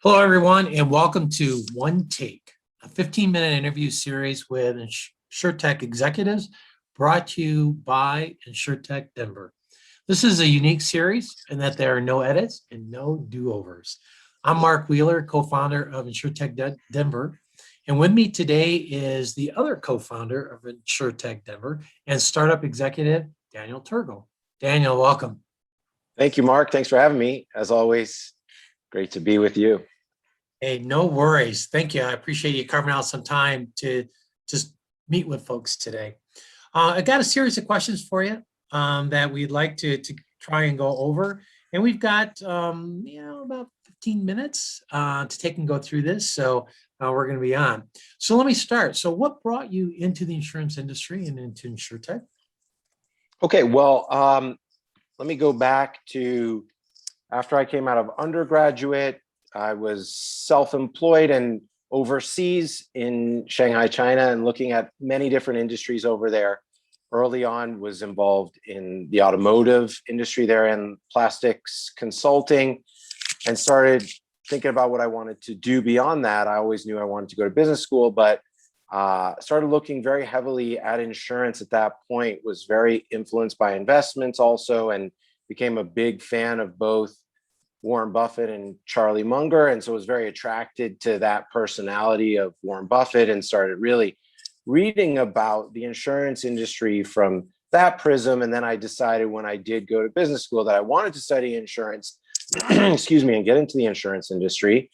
Hello, everyone, and welcome to OneTake, a 15-minute interview series with InsurTech executives brought to you by InsurTech Denver. This is a unique series in that there are no edits and no do-overs. I'm Marc Wheeler, co-founder of InsurTech Denver, and with me today is the other co-founder of InsurTech Denver and startup executive, Daniel Turgel. Daniel, welcome. Thank you, Mark. Thanks for having me. As always, great to be with you. Hey, no worries. Thank you. I appreciate you carving out some time to just meet with folks today. I got a series of questions for you that we'd like to try and go over. And we've got, about 15 minutes to take and go through this. So we're going to be on. So let me start. So what brought you into the insurance industry and into InsurTech? Okay, well, let me go back to after I came out of undergraduate. I was self-employed and overseas in Shanghai, China, and looking at many different industries over there. Early on, was involved in the automotive industry there and plastics consulting, and started thinking about what I wanted to do beyond that. I always knew I wanted to go to business school, but started looking very heavily at insurance at that point, was very influenced by investments also, and became a big fan of both Warren Buffett and Charlie Munger. And so was very attracted to that personality of Warren Buffett and started really reading about the insurance industry from that prism. And then I decided when I did go to business school that I wanted to study insurance, excuse me, and get into the insurance industry.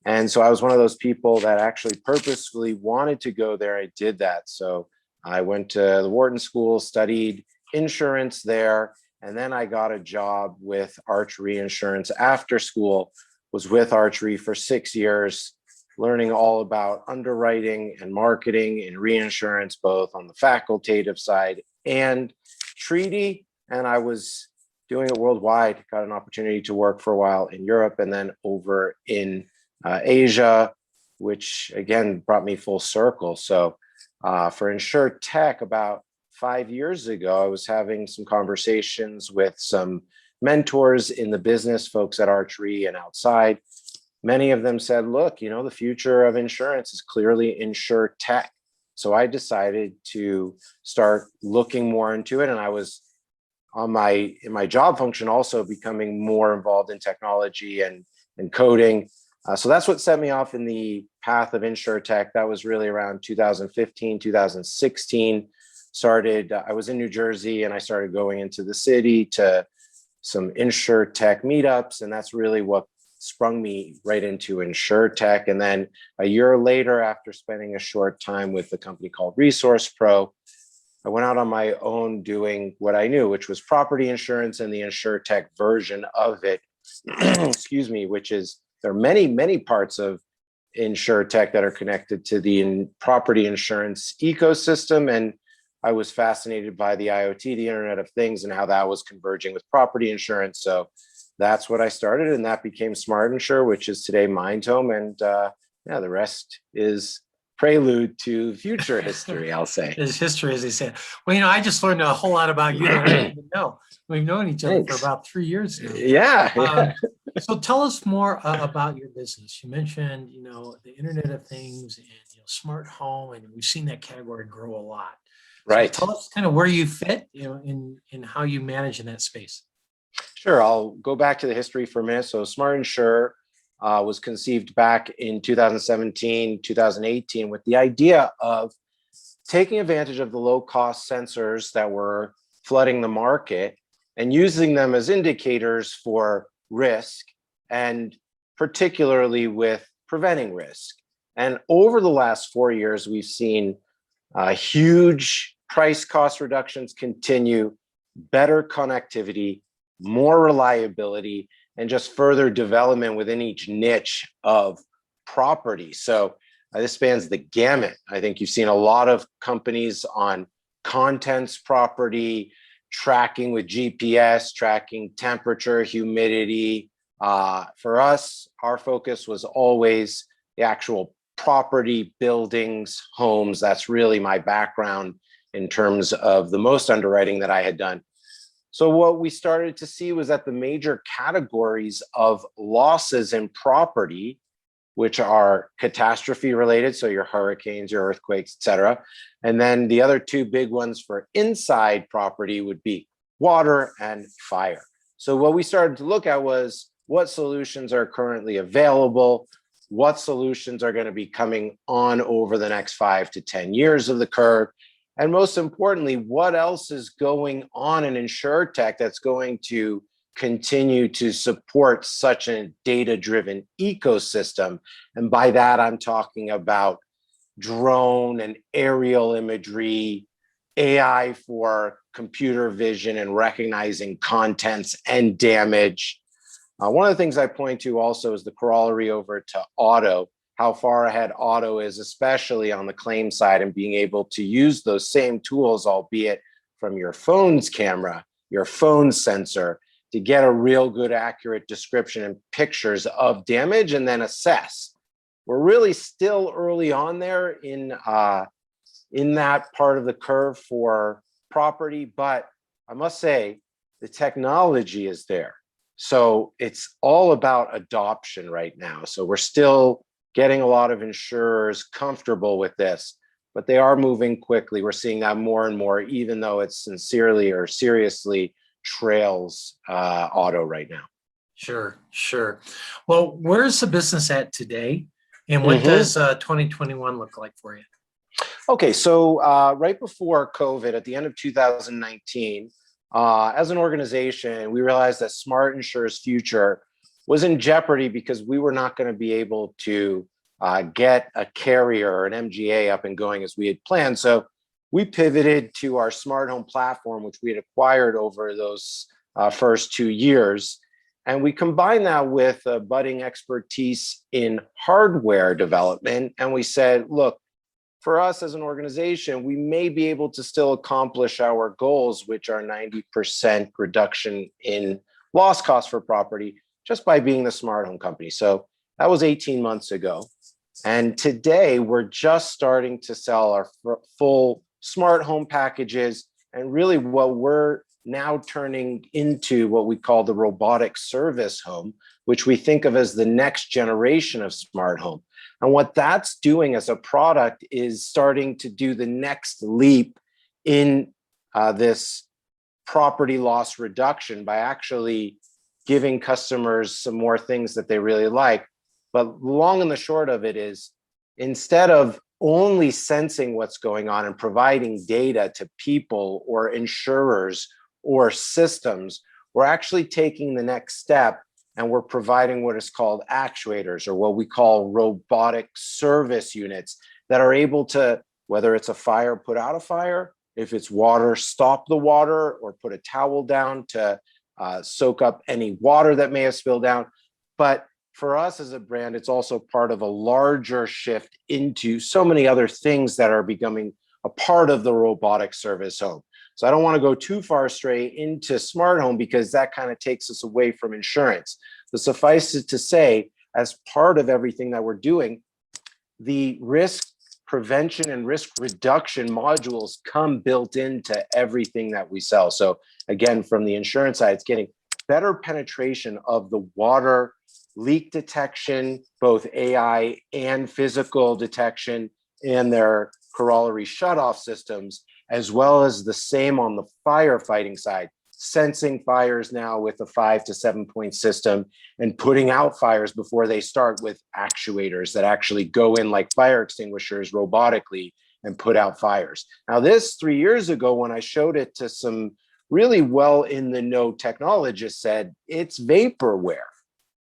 And so I was one of those people that actually purposefully wanted to go there. I did that. So I went to the Wharton School, studied insurance there. And then I got a job with Arch Reinsurance after school, was with Arch Re for 6 years, learning all about underwriting and marketing and reinsurance, both on the facultative side and treaty. And I was doing it worldwide, got an opportunity to work for a while in Europe and then over in Asia, which again brought me full circle. So for InsurTech, about 5 years ago, I was having some conversations with some mentors in the business, folks at Arch Re and outside. Many of them said, look, the future of insurance is clearly InsurTech. So I decided to start looking more into it. And I was in my job function also becoming more involved in technology and coding. So that's what set me off in the path of InsurTech. That was really around 2015, 2016. I was in New Jersey and I started going into the city to some InsurTech meetups. And that's really what sprung me right into InsurTech. And then a year later, after spending a short time with a company called Resource Pro, I went out on my own doing what I knew, which was property insurance and the InsurTech version of it, excuse me, which is there are many, many parts of InsurTech that are connected to the property insurance ecosystem. And I was fascinated by the IoT, the Internet of Things, and how that was converging with property insurance. So that's what I started, and that became Smart Insure, which is today MindHome. And the rest is prelude to future history, I'll say. It's history, as they say. Well, I just learned a whole lot about you that I didn't even know. We've known each other for about 3 years now. Yeah. So tell us more about your business. You mentioned, the Internet of Things and smart home, and we've seen that category grow a lot. Right. So tell us kind of where you fit, in how you manage in that space. Sure. I'll go back to the history for a minute. So Smart Insure was conceived back in 2017, 2018 with the idea of taking advantage of the low-cost sensors that were flooding the market and using them as indicators for risk, and particularly with preventing risk. And over the last 4 years, we've seen huge price cost reductions continue, better connectivity, more reliability, and just further development within each niche of property. So this spans the gamut. I think you've seen a lot of companies on contents property, tracking with GPS, tracking temperature, humidity. For us, our focus was always the actual property, buildings, homes. That's really my background in terms of the most underwriting that I had done. So what we started to see was that the major categories of losses in property which are catastrophe related, so your hurricanes, your earthquakes, et cetera. And then the other two big ones for inside property would be water and fire. So what we started to look at was what solutions are currently available, what solutions are going to be coming on over the next 5 to 10 years of the curve, and most importantly, what else is going on in InsurTech that's going to continue to support such a data-driven ecosystem. And by that, I'm talking about drone and aerial imagery, AI for computer vision and recognizing contents and damage. One of the things I point to also is the corollary over to auto, how far ahead auto is, especially on the claim side, and being able to use those same tools, albeit from your phone's camera, your phone sensor, to get a real good, accurate description and pictures of damage and then assess. We're really still early on there in that part of the curve for property, but I must say the technology is there. So it's all about adoption right now. So we're still getting a lot of insurers comfortable with this, but they are moving quickly. We're seeing that more and more, even though it sincerely or seriously trails auto right now. Sure, sure. Well, where's the business at today? And what does 2021 look like for you? Okay, so right before COVID, at the end of 2019, as an organization, we realized that Smart Insure's future was in jeopardy because we were not going to be able to get a carrier or an MGA up and going as we had planned. So we pivoted to our smart home platform, which we had acquired over those first 2 years. And we combined that with a budding expertise in hardware development. And we said, look, for us as an organization, we may be able to still accomplish our goals, which are 90% reduction in loss costs for property, just by being the smart home company. So that was 18 months ago. And today we're just starting to sell our full smart home packages. And really what we're now turning into what we call the robotic service home, which we think of as the next generation of smart home. And what that's doing as a product is starting to do the next leap in this property loss reduction by actually giving customers some more things that they really like. But long and the short of it is, instead of only sensing what's going on and providing data to people or insurers or systems, we're actually taking the next step and we're providing what is called actuators, or what we call robotic service units, that are able to, whether it's a fire, put out a fire, if it's water, stop the water, or put a towel down to soak up any water that may have spilled down. But for us as a brand, it's also part of a larger shift into so many other things that are becoming a part of the robotic service home. So I don't want to go too far straight into smart home because that kind of takes us away from insurance. But suffice it to say, as part of everything that we're doing, the risk prevention and risk reduction modules come built into everything that we sell. So again, from the insurance side, it's getting better penetration of the water leak detection, both AI and physical detection, and their corollary shutoff systems, as well as the same on the firefighting side, sensing fires now with a 5 to 7 point system and putting out fires before they start with actuators that actually go in like fire extinguishers robotically and put out fires. Now, this 3 years ago, when I showed it to some really well in the know technologists, said it's vaporware.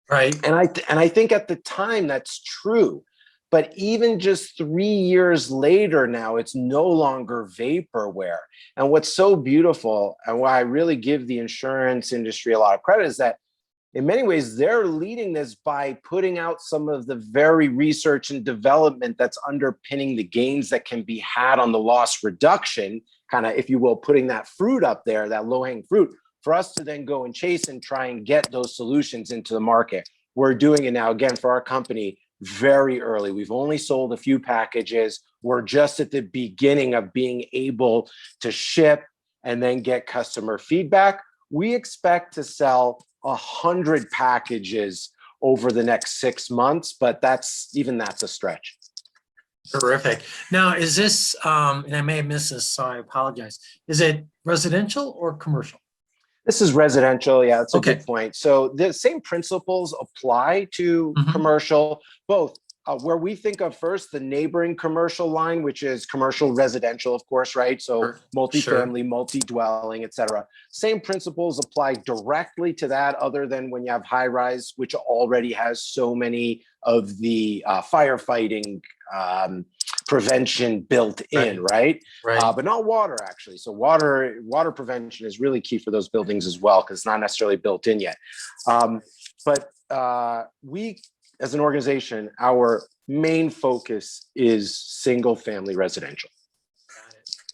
Right. And I think at the time that's true. But even just 3 years later now, it's no longer vaporware. And what's so beautiful, and why I really give the insurance industry a lot of credit, is that in many ways, they're leading this by putting out some of the very research and development that's underpinning the gains that can be had on the loss reduction, kind of, if you will, putting that fruit up there, that low-hanging fruit, for us to then go and chase and try and get those solutions into the market. We're doing it now, again, for our company, very early. We've only sold a few packages. We're just at the beginning of being able to ship and then get customer feedback. We expect to sell 100 packages over the next 6 months, but that's a stretch. Terrific. Now, is this, and I may have missed this, so I apologize. Is it residential or commercial? This is residential. Yeah, that's a Okay. good point. So the same principles apply to Mhm. commercial, both where we think of first the neighboring commercial line, which is commercial residential, of course, right? So Sure. multifamily, multi-dwelling, et cetera. Same principles apply directly to that, other than when you have high rise, which already has so many of the firefighting prevention built in, right? Right. But not water, actually. So water prevention is really key for those buildings as well, because it's not necessarily built in yet. But we, as an organization, our main focus is single family residential.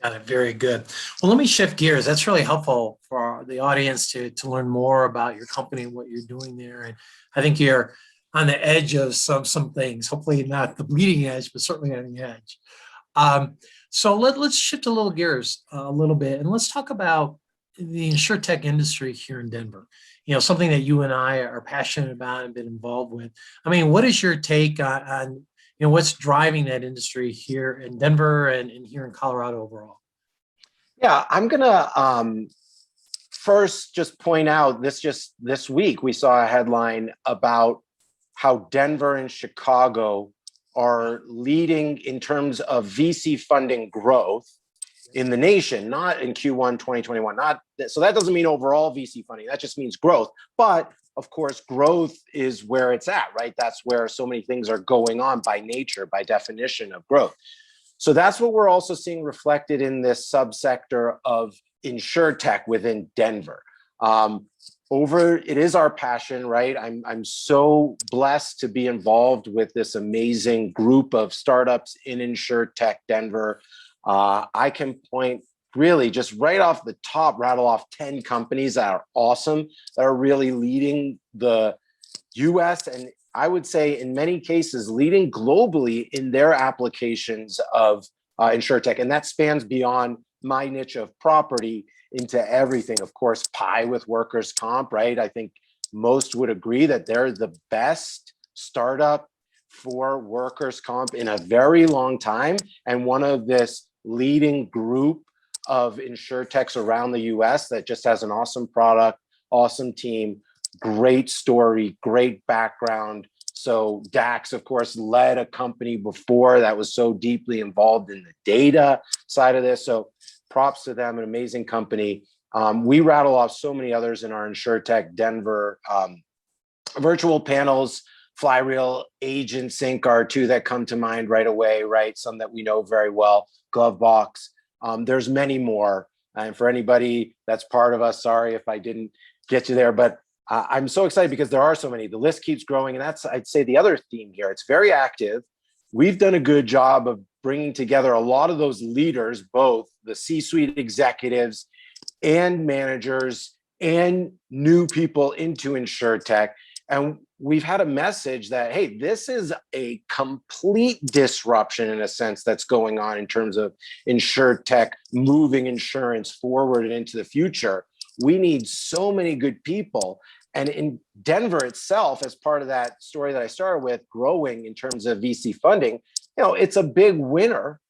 Got it. Very good. Well, let me shift gears. That's really helpful for the audience to learn more about your company and what you're doing there. And I think you're on the edge of some things, hopefully not the bleeding edge, but certainly on the edge. So let's shift a little gears a little bit, and let's talk about the InsurTech industry here in Denver. Something that you and I are passionate about and been involved with. I mean, what is your take on what's driving that industry here in Denver and here in Colorado overall? Yeah, I'm gonna first just point out this week we saw a headline about how Denver and Chicago are leading in terms of VC funding growth in the nation, not in Q1 2021. So that doesn't mean overall VC funding, that just means growth. But of course, growth is where it's at, right? That's where so many things are going on by nature, by definition of growth. So that's what we're also seeing reflected in this subsector of InsurTech within Denver. It is our passion, right? I'm so blessed to be involved with this amazing group of startups in InsurTech Denver. I can point really just right off the top, rattle off 10 companies that are awesome, that are really leading the US, and I would say in many cases leading globally in their applications of InsurTech. And that spans beyond my niche of property into everything. Of course, Pi with workers' comp, right? I think most would agree that they're the best startup for workers' comp in a very long time, and one of this leading group of InsurTechs around the US that just has an awesome product, awesome team, great story, great background. So Dax, of course, led a company before that was so deeply involved in the data side of this. So props to them, an amazing company. We rattle off so many others in our InsurTech Denver virtual panels. Flyreel, Agent Sync are two that come to mind right away, right? Some that we know very well, Glovebox. There's many more. And for anybody that's part of us, sorry if I didn't get you there, but I'm so excited because there are so many. The list keeps growing, and that's, I'd say, the other theme here. It's very active. We've done a good job of bringing together a lot of those leaders, both the C-suite executives and managers and new people into InsurTech. And we've had a message that, hey, this is a complete disruption in a sense that's going on in terms of InsurTech moving insurance forward and into the future. We need so many good people. And in Denver itself, as part of that story that I started with, growing in terms of VC funding, it's a big winner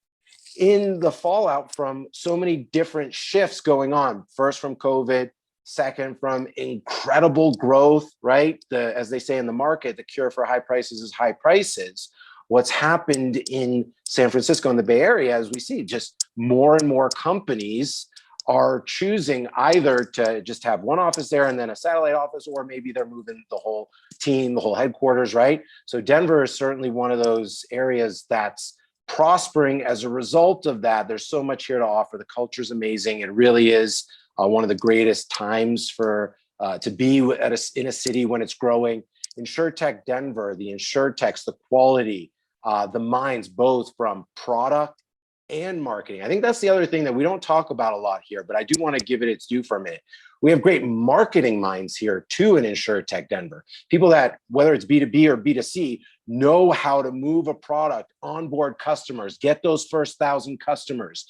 in the fallout from so many different shifts going on. First from COVID, second from incredible growth, right? As they say in the market, the cure for high prices is high prices. What's happened in San Francisco and the Bay Area, as we see, just more and more companies are choosing either to just have one office there and then a satellite office, or maybe they're moving the whole team, the whole headquarters, right? So Denver is certainly one of those areas that's prospering as a result of that. There's so much here to offer. The culture is amazing. It really is one of the greatest times for to be in a city when it's growing. InsurTech Denver, the InsurTechs, the quality, the minds, both from product and marketing. I think that's the other thing that we don't talk about a lot here, but I do want to give it its due for a minute. We have great marketing minds here too in InsurTech Denver. People that, whether it's B2B or B2C, know how to move a product, onboard customers, get those first 1,000 customers,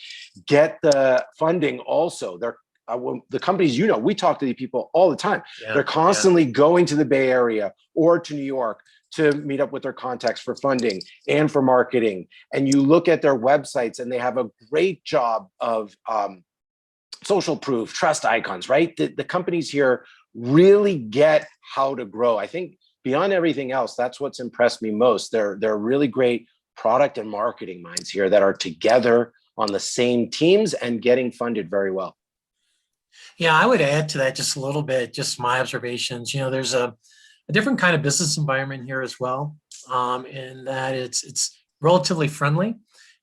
get the funding also. They're the companies, we talk to these people all the time. Yeah, they're constantly going to the Bay Area or to New York to meet up with their contacts for funding and for marketing. And you look at their websites and they have a great job of social proof, trust icons, right? The companies here really get how to grow. I think beyond everything else, that's what's impressed me most. They're really great product and marketing minds here that are together on the same teams and getting funded very well. Yeah, I would add to that just a little bit, just my observations. There's a different kind of business environment here as well, in that it's relatively friendly.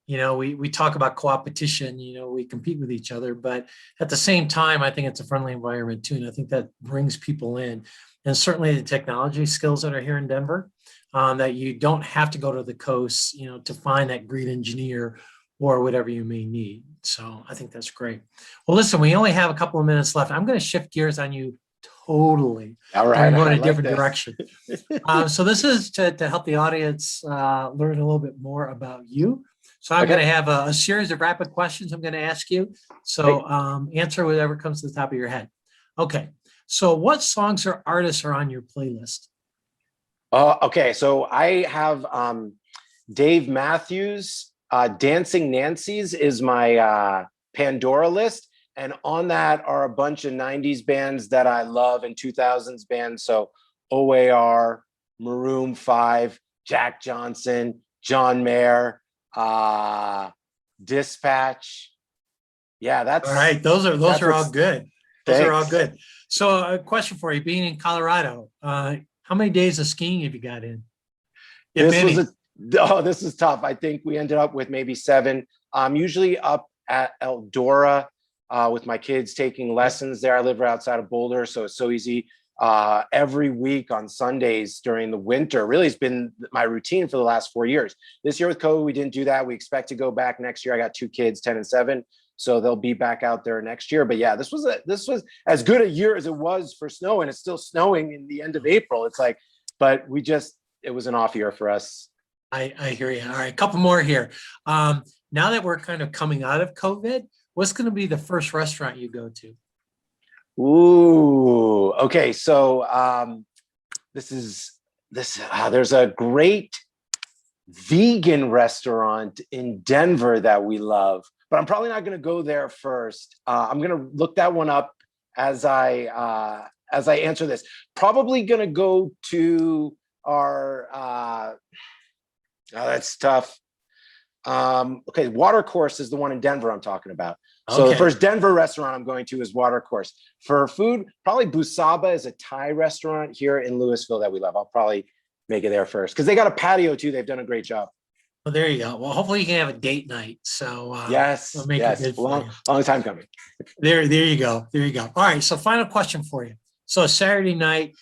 We talk about co-opetition, we compete with each other, but at the same time, I think it's a friendly environment too. And I think that brings people in. And certainly the technology skills that are here in Denver, that you don't have to go to the coast, to find that great engineer or whatever you may need. So I think that's great. Well, listen, we only have a couple of minutes left. I'm going to shift gears on you totally. All right. We're going a different direction. So this is to help the audience learn a little bit more about you. So I'm going to have a series of rapid questions I'm going to ask you. So answer whatever comes to the top of your head. Okay. So what songs or artists are on your playlist? Okay. So I have Dave Matthews. Dancing Nancy's is my Pandora list. And on that are a bunch of 90s bands that I love and 2000s bands. So OAR, Maroon 5, Jack Johnson, John Mayer, Dispatch. Yeah, that's all right. Those are all good. Those are all good. So a question for you, being in Colorado, how many days of skiing have you got in? This is tough. I think we ended up with maybe 7. I'm usually up at Eldora with my kids taking lessons there. I live right outside of Boulder, so it's so easy. Every week on Sundays during the winter, really it's been my routine for the last 4 years. This year with COVID, we didn't do that. We expect to go back next year. I got 2 kids, 10 and 7. So they'll be back out there next year. But yeah, this was as good a year as it was for snow, and it's still snowing in the end of April. It's like, but it was an off year for us. I hear you. All right, a couple more here. Now that we're kind of coming out of COVID, what's going to be the first restaurant you go to? Ooh, okay. So there's a great vegan restaurant in Denver that we love, but I'm probably not going to go there first. I'm going to look that one up as I answer this. Probably going to go to our. Oh, that's tough. Okay, Watercourse is the one in Denver I'm talking about. So the first Denver restaurant I'm going to is Watercourse. For food, probably Busaba is a Thai restaurant here in Louisville that we love. I'll probably make it there first because they got a patio too. They've done a great job. Well, there you go. Well, hopefully you can have a date night. So yes, we'll make it good for you. Long time coming. There you go. There you go. All right. So final question for you. So Saturday night,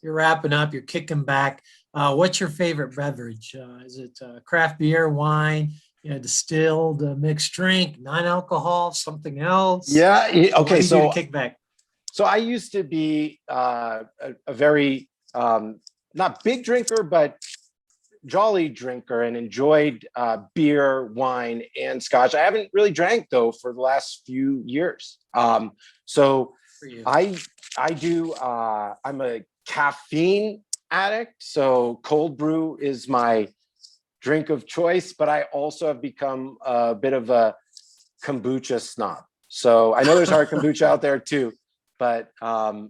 you're wrapping up, you're kicking back. What's your favorite beverage? Is it craft beer, wine, distilled, mixed drink, non-alcohol, something else? Yeah. Okay. So kick back. So I used to be a very not big drinker, but jolly drinker, and enjoyed beer, wine, and scotch. I haven't really drank though for the last few years. So I do. I'm a caffeine addict, so cold brew is my drink of choice, but I also have become a bit of a kombucha snob. So I know there's hard kombucha out there too, but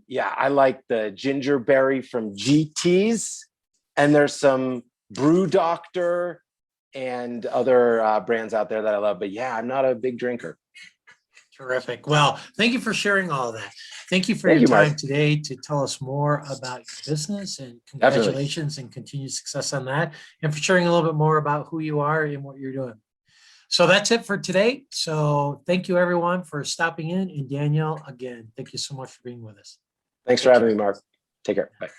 yeah, I like the ginger berry from GT's, and there's some Brew Doctor and other brands out there that I love, but yeah, I'm not a big drinker. Terrific. Well, thank you for sharing all of that. Thank you for your time today to tell us more about your business, and congratulations and continued success on that, and for sharing a little bit more about who you are and what you're doing. So that's it for today. So thank you everyone for stopping in, and Daniel, again, thank you so much for being with us. Thanks for having me, Mark. Take care. Bye.